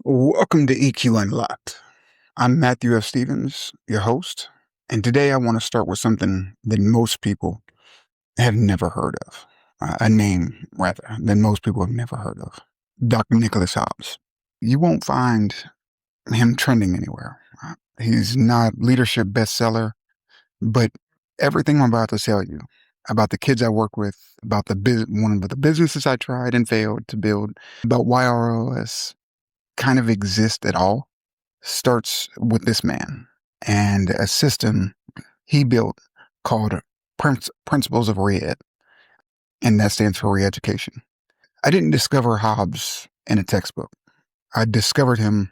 Welcome to EQ Unlocked. I'm Matthew F. Stevens, your host, and today I want to start with something that most people have never heard of. A name, rather, that most people have never heard of. Dr. Nicholas Hobbs. You won't find him trending anywhere. He's not leadership bestseller, but everything I'm about to tell you about the kids I work with, about one of the businesses I tried and failed to build, about why ROS kind of exists at all, starts with this man and a system he built called Principles of Re-Ed, and that stands for re-education. I didn't discover Hobbs in a textbook. I discovered him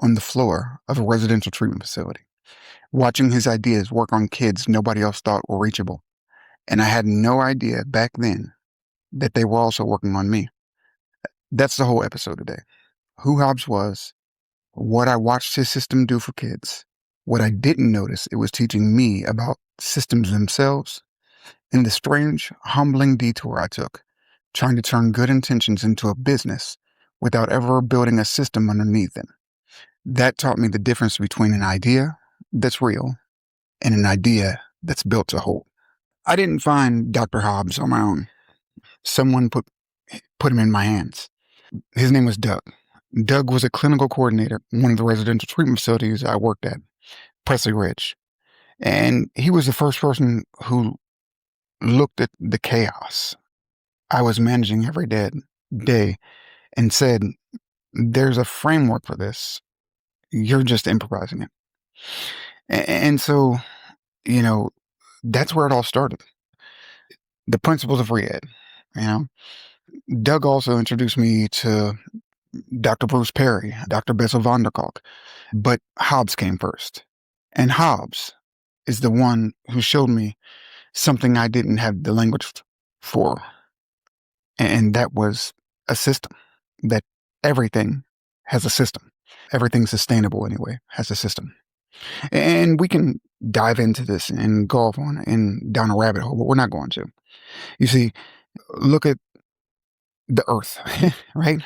on the floor of a residential treatment facility, watching his ideas work on kids nobody else thought were reachable. And I had no idea back then that they were also working on me. That's the whole episode today. Who Hobbs was, what I watched his system do for kids, what I didn't notice it was teaching me about systems themselves, and the strange, humbling detour I took, trying to turn good intentions into a business without ever building a system underneath it. That taught me the difference between an idea that's real and an idea that's built to hold. I didn't find Dr. Hobbs on my own. Someone put him in my hands. His name was Doug. Doug was a clinical coordinator in one of the residential treatment facilities I worked at, Presley Ridge. And he was the first person who looked at the chaos I was managing every day and said, there's a framework for this. You're just improvising it. And so, that's where it all started. The principles of Re-Ed. Doug also introduced me to Dr. Bruce Perry, Dr. Bessel van der Kolk, but Hobbs came first. And Hobbs is the one who showed me something I didn't have the language for. And that was a system, that everything has a system. Everything sustainable, anyway, has a system. And we can dive into this and go off on and down a rabbit hole, but we're not going to. You see, look at the earth, right?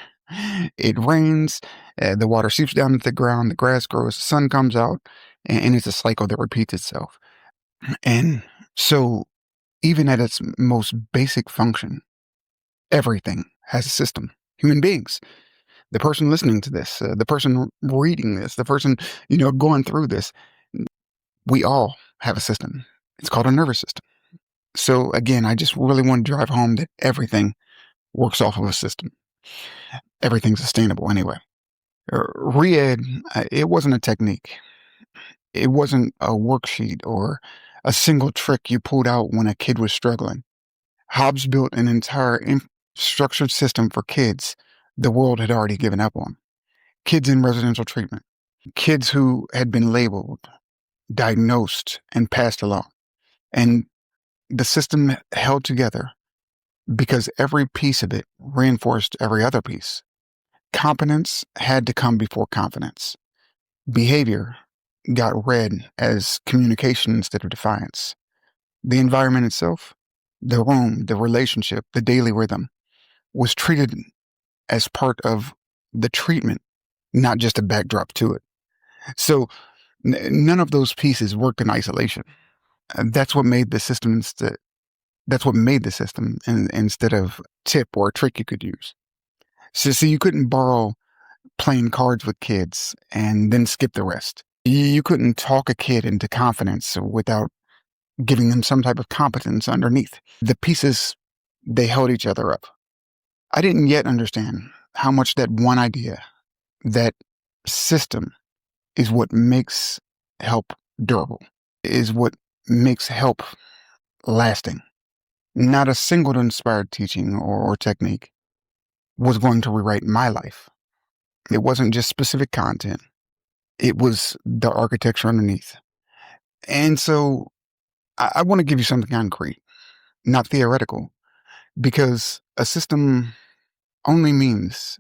It rains, the water seeps down into the ground, the grass grows, the sun comes out, and it's a cycle that repeats itself. And so, even at its most basic function, everything has a system. Human beings, the person listening to this, the person reading this, the person, going through this, we all have a system. It's called a nervous system. So again, I just really want to drive home that everything works off of a system. Everything's sustainable anyway. Re-Ed, it wasn't a technique. It wasn't a worksheet or a single trick you pulled out when a kid was struggling. Hobbs built an entire structured system for kids the world had already given up on. Kids in residential treatment. Kids who had been labeled, diagnosed, and passed along. And the system held together because every piece of it reinforced every other piece. Competence had to come before confidence. Behavior got read as communication instead of defiance. The environment itself, the room, the relationship, the daily rhythm, was treated as part of the treatment, not just a backdrop to it. So none of those pieces worked in isolation. That's what made the system instead of tip or a trick you could use. So you couldn't borrow playing cards with kids and then skip the rest. You couldn't talk a kid into confidence without giving them some type of competence underneath. The pieces, they held each other up. I didn't yet understand how much that one idea, that system, is what makes help durable, is what makes help lasting. Not a single inspired teaching or technique was going to rewrite my life. It wasn't just specific content. It was the architecture underneath. And so I want to give you something concrete, not theoretical, because a system only means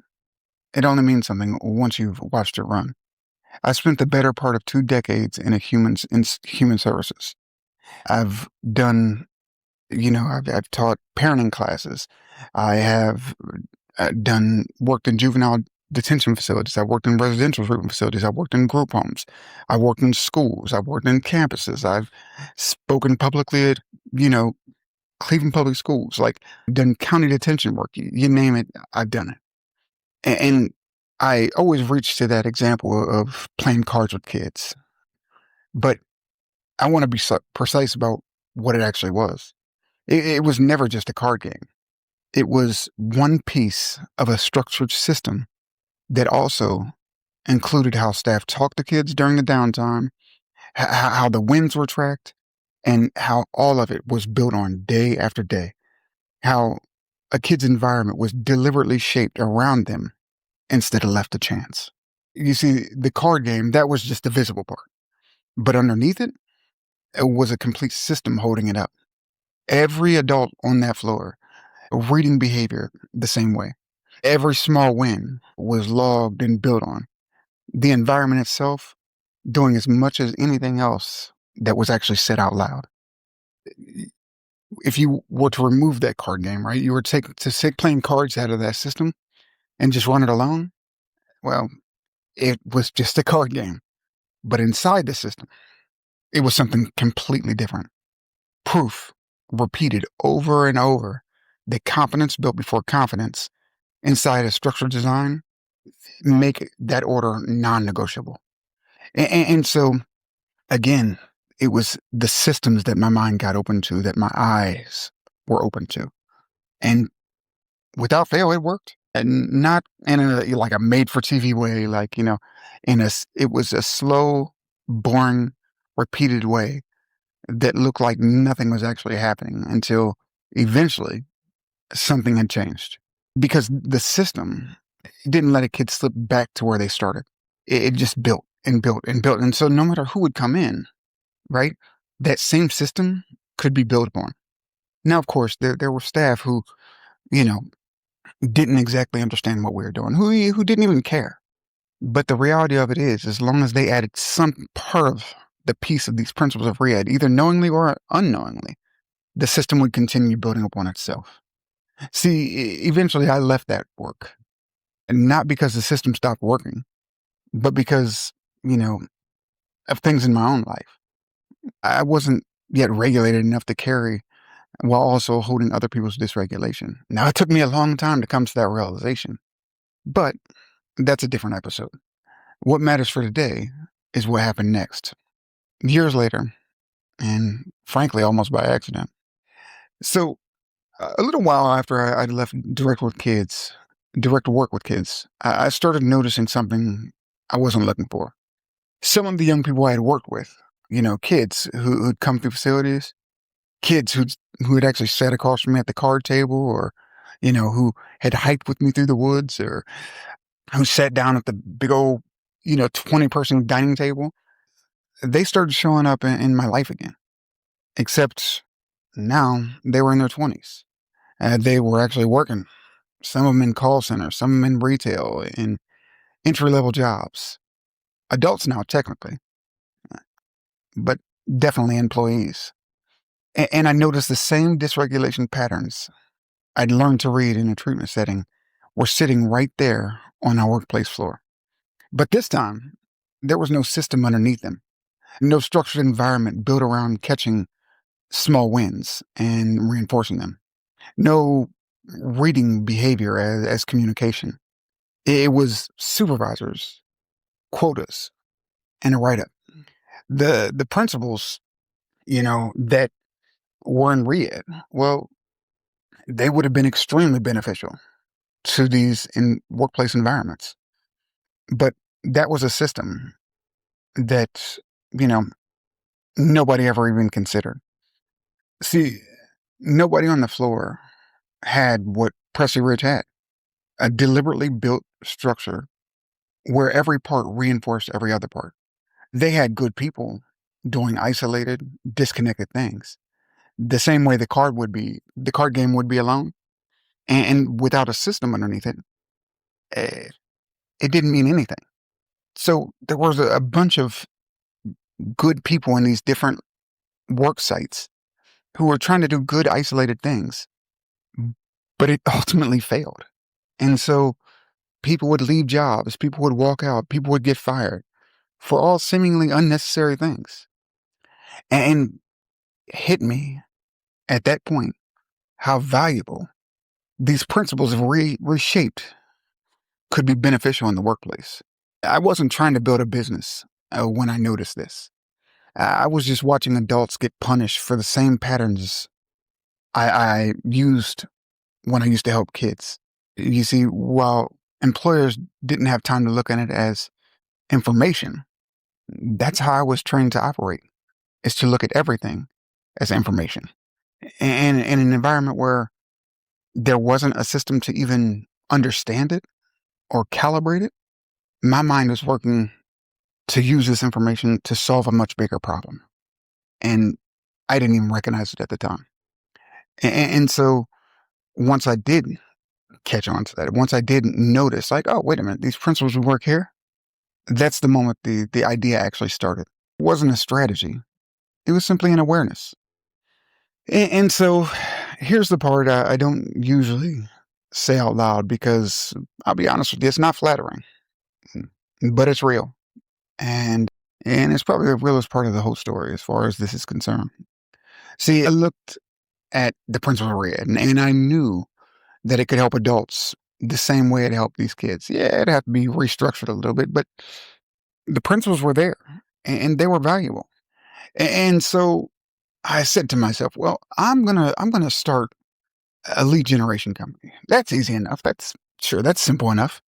something once you've watched it run. I spent the better part of 2 decades in human services. I've done, I've taught parenting classes. I have worked in juvenile detention facilities. I've worked in residential treatment facilities. I've worked in group homes. I've worked in schools. I've worked in campuses. I've spoken publicly at, you know, Cleveland Public Schools, like done county detention work. You name it, I've done it. And I always reach to that example of playing cards with kids. But I want to be precise about what it actually was. It was never just a card game. It was one piece of a structured system that also included how staff talked to kids during the downtime, how the wins were tracked, and how all of it was built on day after day. How a kid's environment was deliberately shaped around them instead of left to chance. You see, the card game, that was just the visible part. But underneath it, it was a complete system holding it up. Every adult on that floor, reading behavior the same way. Every small win was logged and built on. The environment itself doing as much as anything else that was actually said out loud. If you were to remove that card game, right, you were to take playing cards out of that system and just run it alone, well, it was just a card game. But inside the system, it was something completely different. Proof repeated over and over that competence built before confidence inside a structured design make that order non-negotiable. And so, again, it was the systems that my mind got open to, that my eyes were open to. And without fail, it worked. And not in like a made-for-TV way, like, you know, it was a slow, boring, repeated way that looked like nothing was actually happening until eventually something had changed. Because the system didn't let a kid slip back to where they started. It just built and built and built. And so no matter who would come in, right, that same system could be built upon. Now, of course, there were staff who, you know, didn't exactly understand what we were doing, who didn't even care. But the reality of it is, as long as they added some part of the piece of these principles of rehab, either knowingly or unknowingly, the system would continue building upon itself. See, eventually I left that work, and not because the system stopped working, but because, you know, of things in my own life. I wasn't yet regulated enough to carry while also holding other people's dysregulation. Now, it took me a long time to come to that realization, but that's a different episode. What matters for today is what happened next. Years later, and frankly, almost by accident. So, a little while after I left direct work with kids, I started noticing something I wasn't looking for. Some of the young people I had worked with, you know, kids who'd come through facilities, kids who had actually sat across from me at the card table, or, you know, who had hiked with me through the woods, or who sat down at the big old, you know, 20-person dining table. They started showing up in my life again. Except now they were in their 20s. They were actually working. Some of them in call centers, some of them in retail, in entry-level jobs. Adults now, technically, but definitely employees. And I noticed the same dysregulation patterns I'd learned to read in a treatment setting were sitting right there on our workplace floor. But this time, there was no system underneath them, no structured environment built around catching small wins and reinforcing them, no reading behavior as communication. It was supervisors, quotas, and a write-up. The principles, you know, that were in READ, well, they would have been extremely beneficial to these in workplace environments. But that was a system that, you know, nobody ever even considered. See, nobody on the floor had what Presley Ridge had, a deliberately built structure where every part reinforced every other part. They had good people doing isolated, disconnected things. The same way the card game would be alone. And without a system underneath it, eh, it didn't mean anything. So there was a bunch of good people in these different work sites who were trying to do good, isolated things, but it ultimately failed. And so people would leave jobs, people would walk out, people would get fired for all seemingly unnecessary things. And hit me at that point how valuable these principles of reshaped could be beneficial in the workplace. I wasn't trying to build a business when I noticed this. I was just watching adults get punished for the same patterns I used when I used to help kids. You see, while employers didn't have time to look at it as information, that's how I was trained to operate, is to look at everything as information. And in an environment where there wasn't a system to even understand it or calibrate it, my mind was working to use this information to solve a much bigger problem. And I didn't even recognize it at the time. And so once I did catch on to that, once I did notice, like, oh, wait a minute, these principles would work here, that's the moment the idea actually started. It wasn't a strategy, it was simply an awareness. And so here's the part I don't usually say out loud because I'll be honest with you, it's not flattering, but it's real. And it's probably the realest part of the whole story as far as this is concerned. See, I looked at the principle of red and I knew that it could help adults the same way it helped these kids. Yeah, it'd have to be restructured a little bit, but the principles were there and they were valuable. And so I said to myself, well, I'm gonna start a lead generation company. That's easy enough. That's simple enough.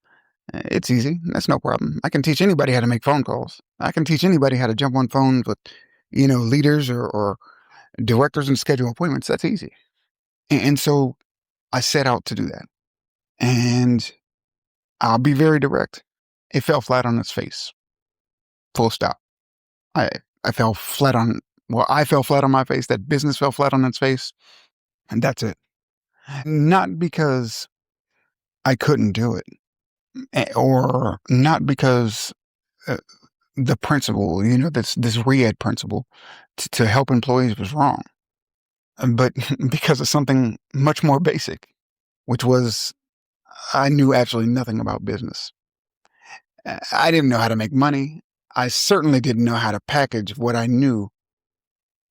It's easy. That's no problem. I can teach anybody how to make phone calls. I can teach anybody how to jump on phones with, leaders or directors and schedule appointments. That's easy. And so I set out to do that. And I'll be very direct. It fell flat on its face. Full stop. I I fell flat on I fell flat on my face. That business fell flat on its face. And that's it. Not because I couldn't do it, or not because uh, the principle, this READ principle to help employees was wrong, but because of something much more basic, which was I knew absolutely nothing about business. I didn't know how to make money. I certainly didn't know how to package what I knew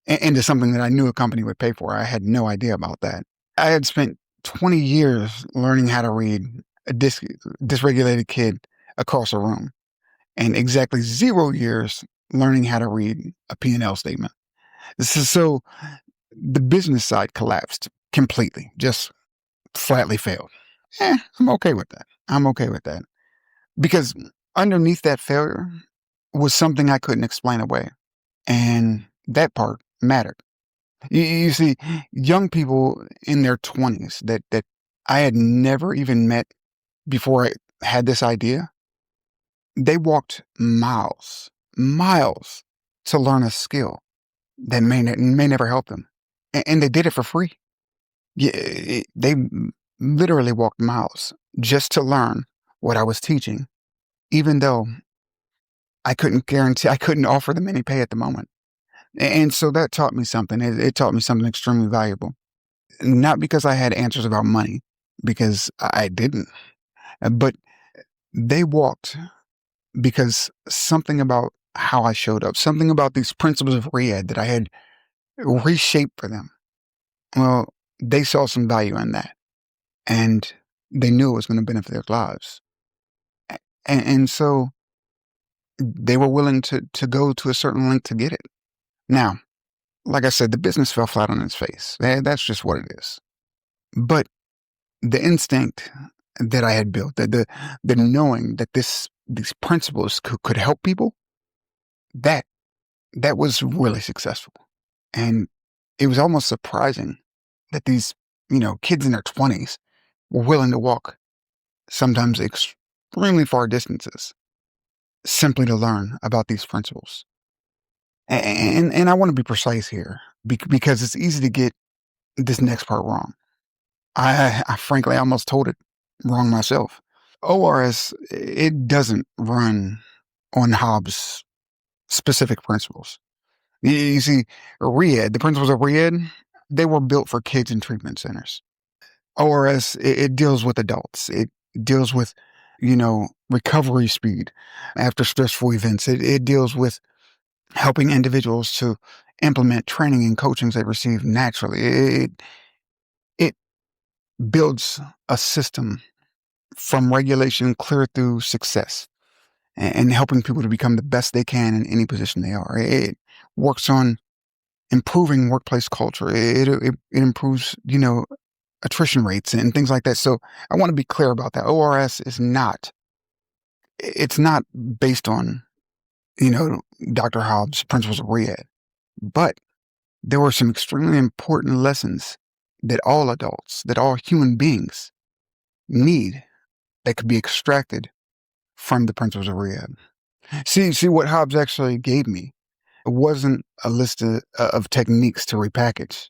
into something that I knew a company would pay for. I had no idea about that. I had spent 20 years learning how to read a dysregulated kid across a room, and exactly 0 years learning how to read a P&L statement. So the business side collapsed completely, just flatly failed. I'm okay with that. I'm okay with that. Because underneath that failure was something I couldn't explain away. And that part mattered. You see, young people in their 20s that I had never even met before I had this idea, they walked miles to learn a skill that may never help them. And they did it for free. Yeah, they literally walked miles just to learn what I was teaching, even though I couldn't offer them any pay at the moment. And so that taught me something. It taught me something extremely valuable. Not because I had answers about money, because I didn't, but they walked because something about how I showed up, something about these principles of READ that I had reshaped for them. Well, they saw some value in that, and they knew it was going to benefit their lives. And so they were willing to go to a certain length to get it. Now, like I said, the business fell flat on its face. That's just what it is. But the instinct that I had built, the knowing that these principles could help people, that was really successful. And it was almost surprising that these, kids in their 20s were willing to walk sometimes extremely far distances simply to learn about these principles. And I want to be precise here because it's easy to get this next part wrong. I frankly almost told it wrong myself. ORS, it doesn't run on Hobbs' specific principles. You see, READ, the principles of READ, they were built for kids in treatment centers. ORS, it deals with adults. It deals with recovery speed after stressful events. It deals with helping individuals to implement training and coachings they receive naturally. It builds a system from regulation clear through success and helping people to become the best they can in any position they are. It works on improving workplace culture. It improves, attrition rates and things like that. So I want to be clear about that. ORS is not, it's not based on, you know, Dr. Hobbs' principles of rehab, but there were some extremely important lessons that all adults, that all human beings need that could be extracted from the principles of rehab. See what Hobbs actually gave me. It wasn't a list of techniques to repackage.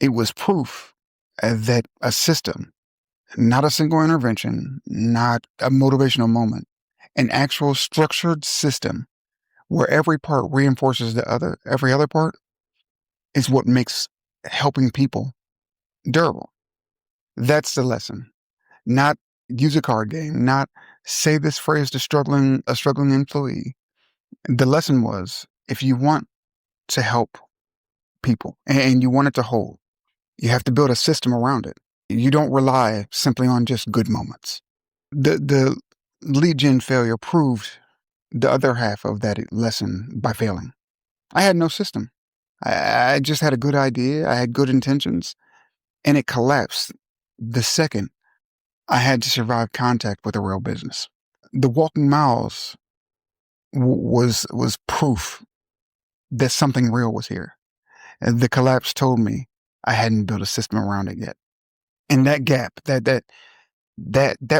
It was proof that a system, not a single intervention, not a motivational moment, an actual structured system where every part reinforces every other part is what makes helping people durable. That's the lesson. Not use a card game, not say this phrase to a struggling employee. The lesson was if you want to help people and you want it to hold, you have to build a system around it. You don't rely simply on just good moments. The lead gen failure proved the other half of that lesson by failing. I had no system. I just had a good idea. I had good intentions, and it collapsed the second I had to survive contact with a real business. The walking miles was proof that something real was here. And the collapse told me I hadn't built a system around it yet. And that gap, that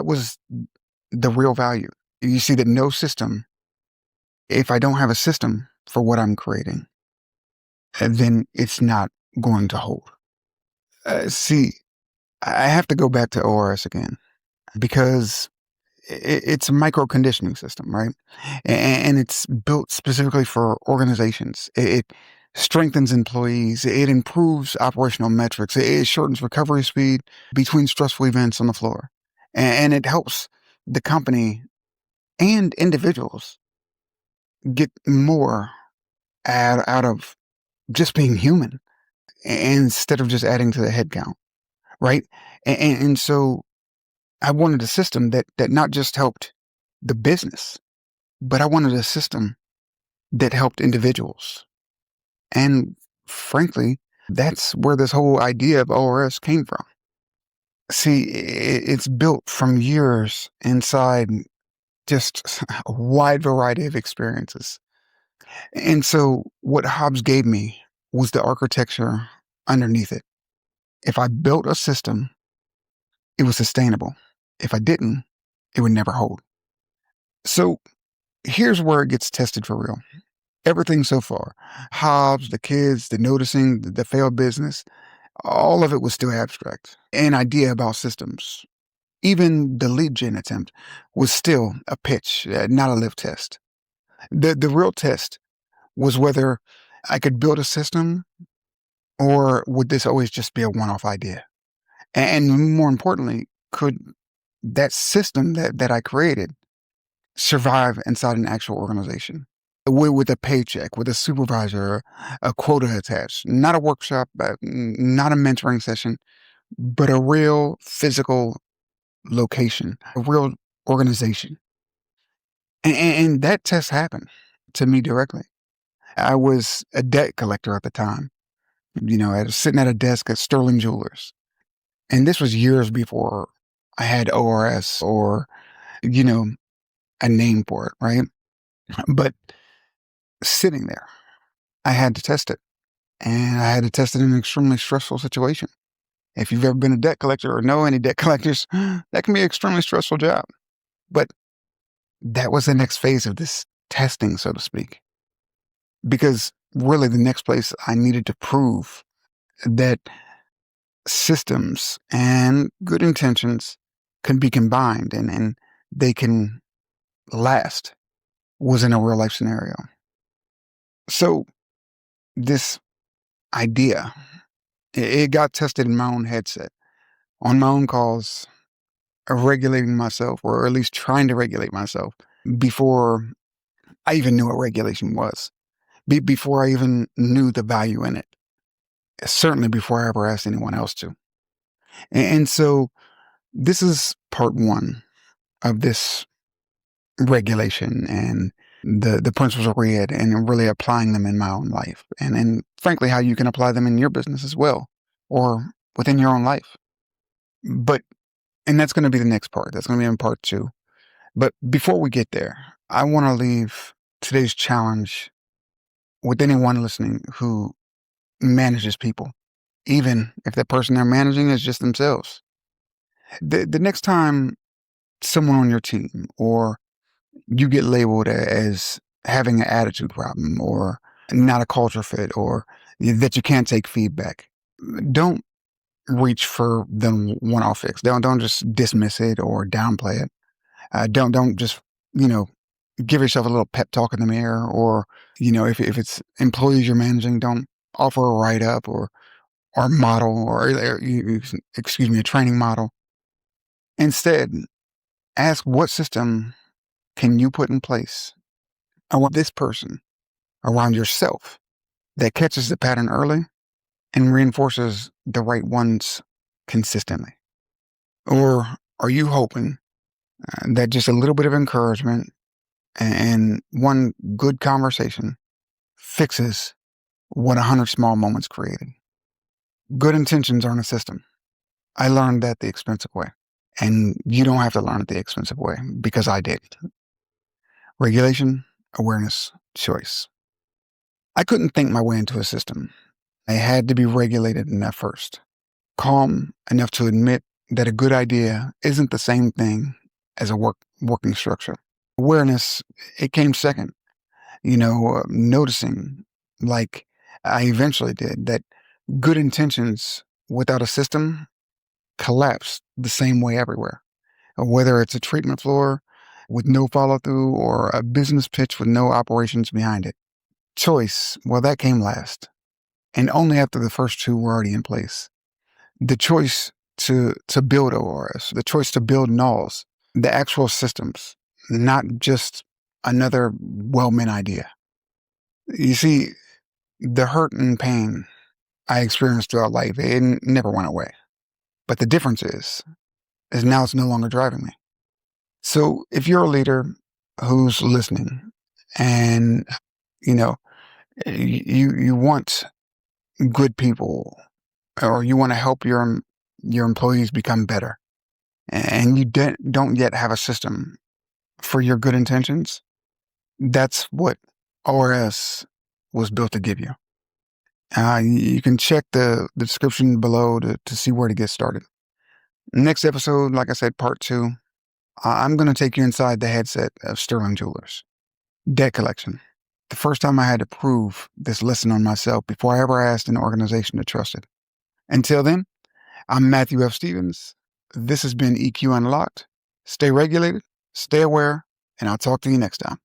was the real value. You see that no system, if I don't have a system for what I'm creating, then it's not going to hold. See, I have to go back to ORS again because it's a micro conditioning system, right? And it's built specifically for organizations. It strengthens employees. It improves operational metrics. It shortens recovery speed between stressful events on the floor. And it helps the company and individuals get more out of just being human instead of just adding to the head count, right? And so I wanted a system that not just helped the business, but I wanted a system that helped individuals. And frankly, that's where this whole idea of ORS came from. See, it's built from years inside just a wide variety of experiences. And so what Hobbs gave me was the architecture underneath it. If I built a system, it was sustainable. If I didn't, it would never hold. So here's where it gets tested for real. Everything so far, Hobbs, the kids, the noticing, the failed business, all of it was still abstract. An idea about systems. Even the lead gen attempt was still a pitch, not a live test. The real test was whether I could build a system or would this always just be a one-off idea? And more importantly, could that system that I created survive inside an actual organization? With a paycheck, with a supervisor, a quota attached, not a workshop, not a mentoring session, but a real physical location, a real organization. And that test happened to me directly. I was a debt collector at the time. I was sitting at a desk at Sterling Jewelers. And this was years before I had ORS or, you know, a name for it, right? But sitting there, I had to test it. And I had to test it in an extremely stressful situation. If you've ever been a debt collector or know any debt collectors, that can be an extremely stressful job. But that was the next phase of this testing, so to speak. Because really the next place I needed to prove that systems and good intentions can be combined and they can last was in a real life scenario. So this idea, it got tested in my own headset, on my own calls, regulating myself, or at least trying to regulate myself before I even knew what regulation was, before I even knew the value in it, certainly before I ever asked anyone else to. And so this is part one of this regulation and the principles I read and really applying them in my own life. And frankly, how you can apply them in your business as well, or within your own life. But, and that's going to be the next part. That's going to be in part two. But before we get there, I want to leave today's challenge with anyone listening who manages people, even if the person they're managing is just themselves. The next time someone on your team or you get labeled as having an attitude problem or not a culture fit or that you can't take feedback, don't reach for the one-off fix. Don't just dismiss it or downplay it. Don't just, give yourself a little pep talk in the mirror, or, if it's employees you're managing, don't offer a write-up or model or excuse me, a training model. Instead, ask, what system can you put in place around this person, around yourself, that catches the pattern early and reinforces the right ones consistently? Or are you hoping that just a little bit of encouragement and one good conversation fixes what 100 small moments created? Good intentions aren't a system. I learned that the expensive way. And you don't have to learn it the expensive way, because I did. Regulation, awareness, choice. I couldn't think my way into a system. I had to be regulated enough first. Calm enough to admit that a good idea isn't the same thing as a working structure. Awareness, it came second. Noticing, like I eventually did, that good intentions without a system collapse the same way everywhere. Whether it's a treatment floor with no follow through or a business pitch with no operations behind it. Choice, well, that came last, and only after the first two were already in place. The choice to build ORS, the choice to build nulls, the actual systems, not just another well-meant idea. You see, the hurt and pain I experienced throughout life, it never went away. But the difference is now it's no longer driving me. So if you're a leader who's listening and, you want good people, or you want to help your employees become better, and you don't yet have a system for your good intentions, that's what ORS was built to give you. You can check the description below to see where to get started. Next episode, like I said, part two, I'm going to take you inside the headset of Sterling Jewelers. Debt collection. The first time I had to prove this lesson on myself before I ever asked an organization to trust it. Until then, I'm Matthew F. Stevens. This has been EQ Unlocked. Stay regulated, stay aware, and I'll talk to you next time.